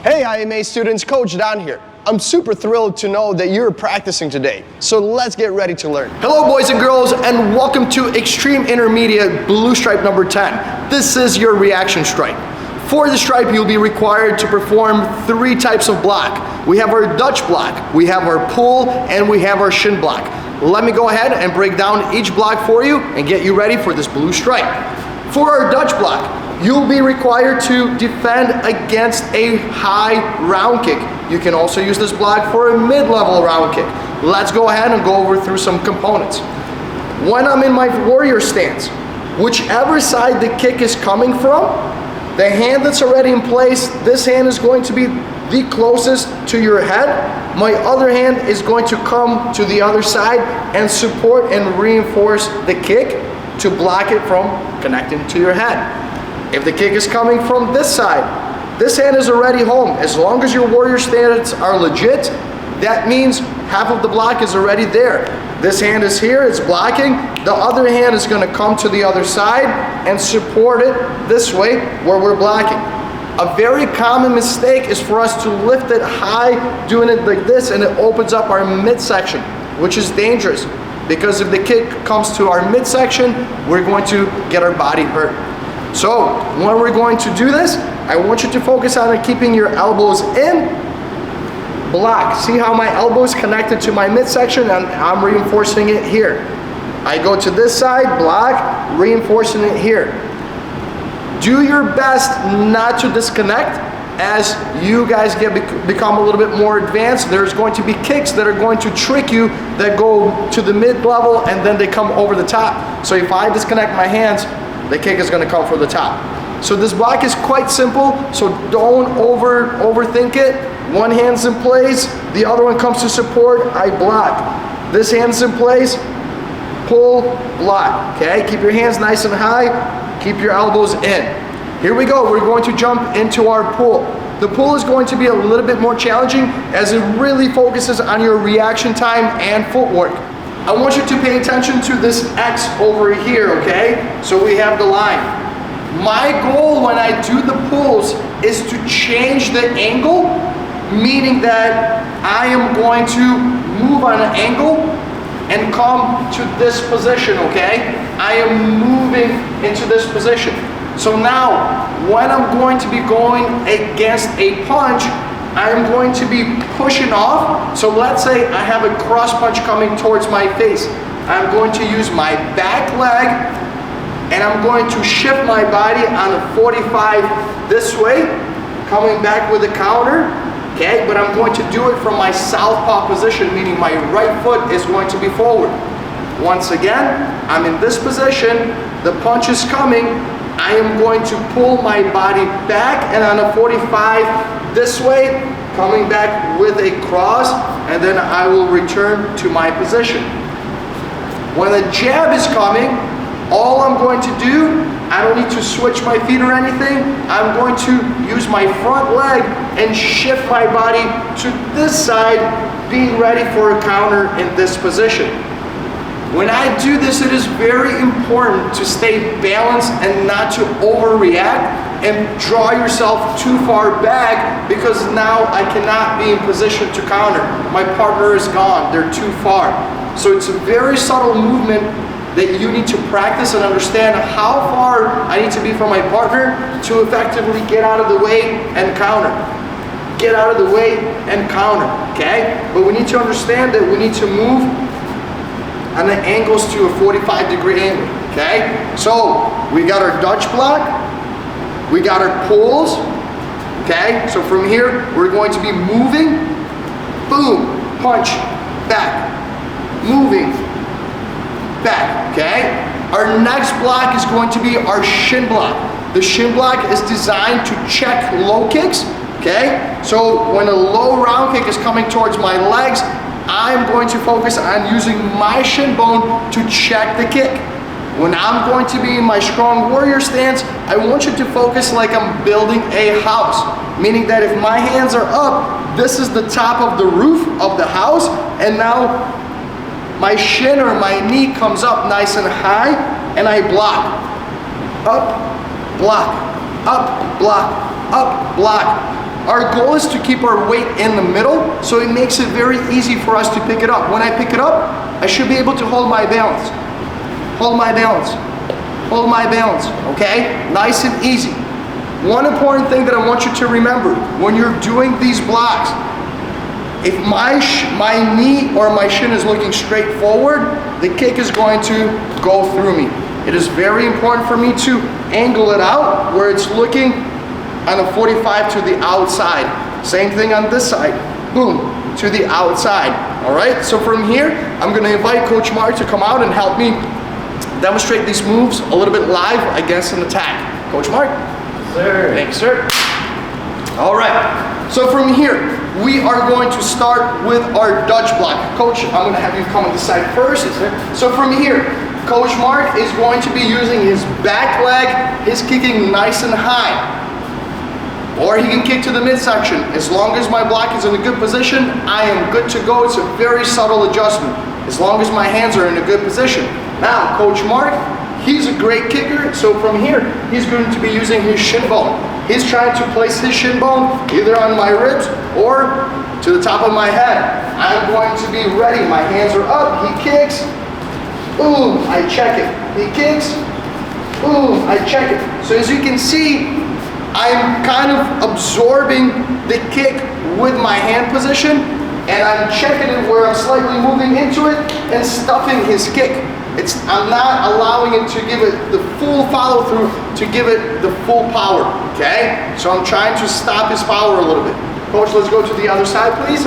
Hey IMA students, Coach Don here. I'm super thrilled to know that you're practicing today, so let's get ready to learn. Hello boys and girls, and welcome to Extreme Intermediate Blue Stripe number 10. This is your reaction stripe. For the stripe, you'll be required to perform 3 types of block. We have our Dutch block, we have our pull, and we have our shin block. Let me go ahead and break down each block for you and get you ready for this blue stripe. For our Dutch block, you'll be required to defend against a high round kick. You can also use this block for a mid-level round kick. Let's go ahead and go over through some components. When I'm in my warrior stance, whichever side the kick is coming from, the hand that's already in place, this hand is going to be the closest to your head. My other hand is going to come to the other side and support and reinforce the kick to block it from connecting to your head. If the kick is coming from this side, this hand is already home. As long as your warrior stance are legit, that means half of the block is already there. This hand is here, it's blocking. The other hand is gonna come to the other side and support it this way where we're blocking. A very common mistake is for us to lift it high, doing it like this, and it opens up our midsection, which is dangerous because if the kick comes to our midsection, we're going to get our body hurt. So when we're going to do this, I want you to focus on keeping your elbows in, block. See how my elbow is connected to my midsection and I'm reinforcing it here. I go to this side, block, reinforcing it here. Do your best not to disconnect. As you guys become a little bit more advanced, there's going to be kicks that are going to trick you that go to the mid-level and then they come over the top. So if I disconnect my hands, the kick is going to come from the top. So this block is quite simple, so don't overthink it. One hand's in place, the other one comes to support, I block. This hand's in place, pull, block, okay? Keep your hands nice and high, keep your elbows in. Here we go, we're going to jump into our pull. The pull is going to be a little bit more challenging as it really focuses on your reaction time and footwork. I want you to pay attention to this X over here, okay? So we have the line. My goal when I do the pulls is to change the angle, meaning that I am going to move on an angle and come to this position, okay? I am moving into this position. So now, when I'm going to be going against a punch, I'm going to be pushing off. So let's say I have a cross punch coming towards my face. I'm going to use my back leg and I'm going to shift my body on a 45 this way, coming back with a counter, okay? But I'm going to do it from my southpaw position, meaning my right foot is going to be forward. Once again, I'm in this position, the punch is coming, I am going to pull my body back and on a 45 this way, coming back with a cross, and then I will return to my position. When the jab is coming, all I'm going to do, I don't need to switch my feet or anything, I'm going to use my front leg and shift my body to this side, being ready for a counter in this position. When I do this, it is very important to stay balanced and not to overreact and draw yourself too far back because now I cannot be in position to counter. My partner is gone, they're too far. So it's a very subtle movement that you need to practice and understand how far I need to be from my partner to effectively get out of the way and counter. Get out of the way and counter, okay? But we need to understand that we need to move and the angles to a 45-degree angle, okay? So we got our Dutch block, we got our pulls, okay? So from here, we're going to be moving, boom, punch, back, moving, back, okay? Our next block is going to be our shin block. The shin block is designed to check low kicks, okay? So when a low round kick is coming towards my legs, I'm going to focus on using my shin bone to check the kick. When I'm going to be in my strong warrior stance, I want you to focus like I'm building a house. Meaning that if my hands are up, this is the top of the roof of the house, and now my shin or my knee comes up nice and high, and I block. Up, block, up, block, up, block. Our goal is to keep our weight in the middle, so it makes it very easy for us to pick it up. When I pick it up, I should be able to hold my balance. Hold my balance. Hold my balance, okay? Nice and easy. One important thing that I want you to remember when you're doing these blocks, if my knee or my shin is looking straight forward, the kick is going to go through me. It is very important for me to angle it out where it's looking on a 45 to the outside. Same thing on this side, boom, to the outside, all right? So from here, I'm gonna invite Coach Mark to come out and help me demonstrate these moves a little bit live against an attack. Coach Mark? Sir. Thanks, sir. All right, so from here, we are going to start with our Dutch block. Coach, I'm gonna have you come on this side first. Yes, sir. So from here, Coach Mark is going to be using his back leg, his kicking nice and high. Or he can kick to the midsection. As long as my block is in a good position, I am good to go. It's a very subtle adjustment. As long as my hands are in a good position. Now, Coach Mark, he's a great kicker, so from here, he's going to be using his shin bone. He's trying to place his shin bone either on my ribs or to the top of my head. I'm going to be ready. My hands are up, he kicks, boom, I check it. He kicks, boom, I check it. So as you can see, I'm kind of absorbing the kick with my hand position, and I'm checking it where I'm slightly moving into it and stuffing his kick. I'm not allowing it to give it the full follow through, to give it the full power, okay? So I'm trying to stop his power a little bit. Coach, let's go to the other side, please.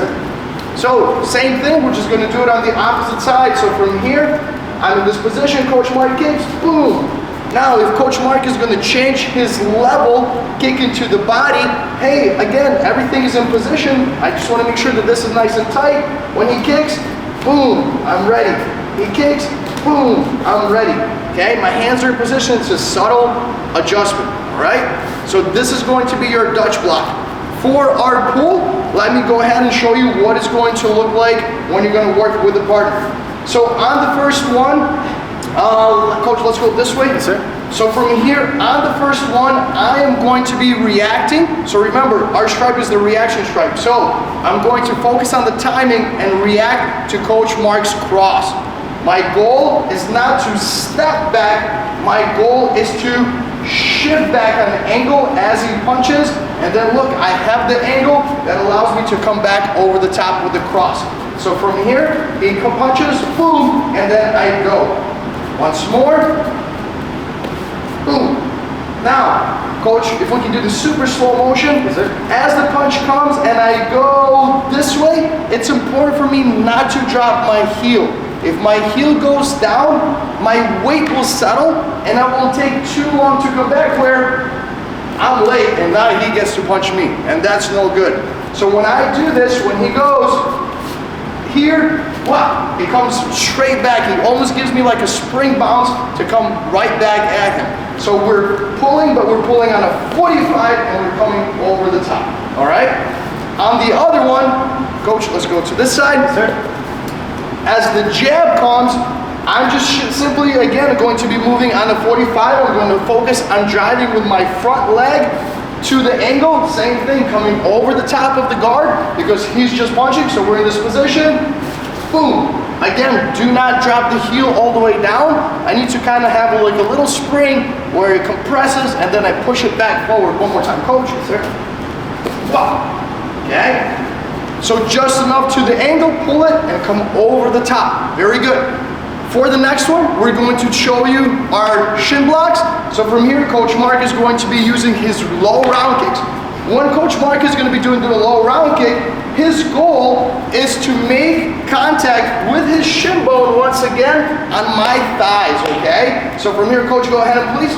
So same thing, we're just gonna do it on the opposite side. So from here, I'm in this position, Coach Mark kicks, boom. Now, if Coach Mark is going to change his level, kick into the body, hey, again, everything is in position. I just want to make sure that this is nice and tight. When he kicks, boom, I'm ready. He kicks, boom, I'm ready. Okay, my hands are in position. It's a subtle adjustment, all right? So this is going to be your Dutch block. For our pull, let me go ahead and show you what it's going to look like when you're going to work with a partner. So on the first one, Coach, let's go this way. Yes, sir. So from here, on the first one, I am going to be reacting. So remember, our stripe is the reaction stripe. So I'm going to focus on the timing and react to Coach Mark's cross. My goal is not to step back. My goal is to shift back on the angle as he punches. And then look, I have the angle that allows me to come back over the top with the cross. So from here, he punches, boom, and then I go. Once more, boom. Now, Coach, if we can do the super slow motion, as the punch comes and I go this way, it's important for me not to drop my heel. If my heel goes down, my weight will settle and I won't take too long to come back where I'm late and now he gets to punch me, and that's no good. So when I do this, when he goes here, wow, he comes straight back. He almost gives me like a spring bounce to come right back at him. So we're pulling, but we're pulling on a 45 and we're coming over the top, all right? On the other one, Coach, let's go to this side. Sir. As the jab comes, I'm just simply, again, going to be moving on the 45. I'm going to focus on driving with my front leg to the angle. Same thing, coming over the top of the guard because he's just punching, so we're in this position. Boom. Again, do not drop the heel all the way down. I need to kind of have like a little spring where it compresses and then I push it back forward. One more time, Coach. Yes, sir. Wow. Okay. So just enough to the angle, pull it, and come over the top. Very good. For the next one, we're going to show you our shin blocks. So from here, Coach Mark is going to be using his low round kicks. When Coach Mark is going to be doing the low round kick, his goal is to make contact with his shin bone once again on my thighs, okay? So from here, Coach, go ahead, please.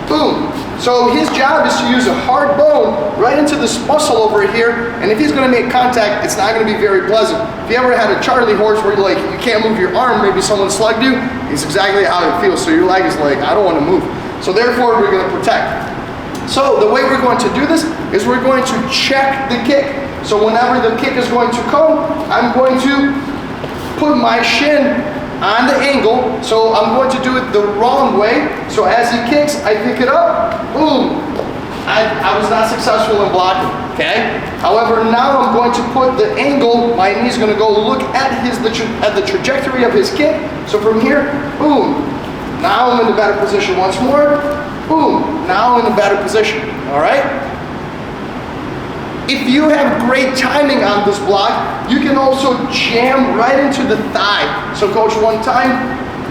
Boom. So his job is to use a hard bone right into this muscle over here, and if he's going to make contact, it's not going to be very pleasant. If you ever had a Charlie horse where you can't move your arm, maybe someone slugged you, it's exactly how it feels. So your leg is like, I don't want to move. So therefore, we're going to protect. So the way we're going to do this is we're going to check the kick. So whenever the kick is going to come, I'm going to put my shin on the angle. So I'm going to do it the wrong way. So as he kicks, I pick it up, boom. I was not successful in blocking. okay? However, now I'm going to put the angle, my knee's gonna go look at the trajectory of his kick. So from here, boom. Now I'm in the better position once more. Boom, now I'm in a better position, all right? If you have great timing on this block, you can also jam right into the thigh. So coach, one time,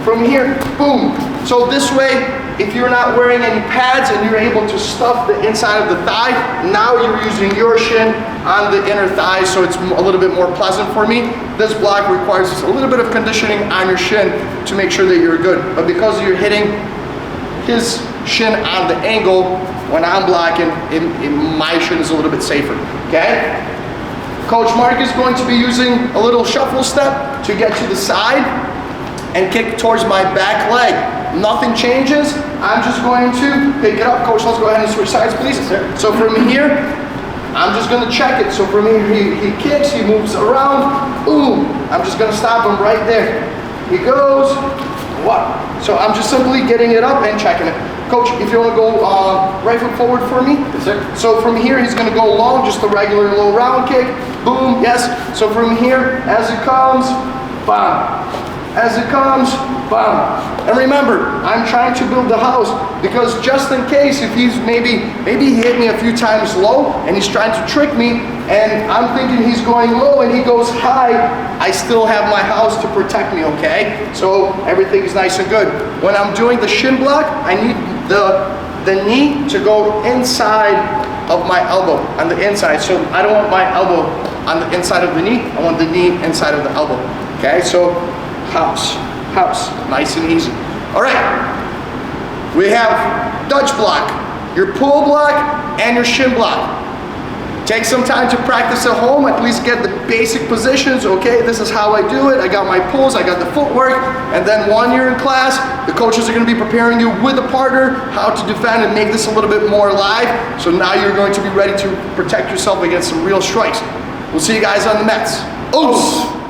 from here, boom. So this way, if you're not wearing any pads and you're able to stuff the inside of the thigh, now you're using your shin on the inner thigh, so it's a little bit more pleasant for me. This block requires just a little bit of conditioning on your shin to make sure that you're good. But because you're hitting his shin on the angle, when I'm blocking, my shin is a little bit safer, okay? Coach Mark is going to be using a little shuffle step to get to the side and kick towards my back leg. Nothing changes. I'm just going to pick it up. Coach, let's go ahead and switch sides, please. Yes, so from here, I'm just gonna check it. So from here, he kicks, he moves around, boom. I'm just gonna stop him right there. He goes, what? So I'm just simply getting it up and checking it. Coach, if you wanna go right foot forward for me. Yes, sir. So from here, he's gonna go long, just a regular low round kick, boom, yes. So from here, as it comes, bam. As it comes, bam. And remember, I'm trying to build the house because just in case if he's maybe he hit me a few times low and he's trying to trick me and I'm thinking he's going low and he goes high, I still have my house to protect me, okay? So everything is nice and good. When I'm doing the shin block, I need the knee to go inside of my elbow, on the inside. So I don't want my elbow on the inside of the knee, I want the knee inside of the elbow, okay? So house, nice and easy. All right, we have Dutch block, your pull block, and your shin block. Take some time to practice at home, at least get the basic positions, okay? This is how I do it. I got my pulls, I got the footwork, and then when you're in class, the coaches are gonna be preparing you with a partner how to defend and make this a little bit more live. So now you're going to be ready to protect yourself against some real strikes. We'll see you guys on the mats. Oos!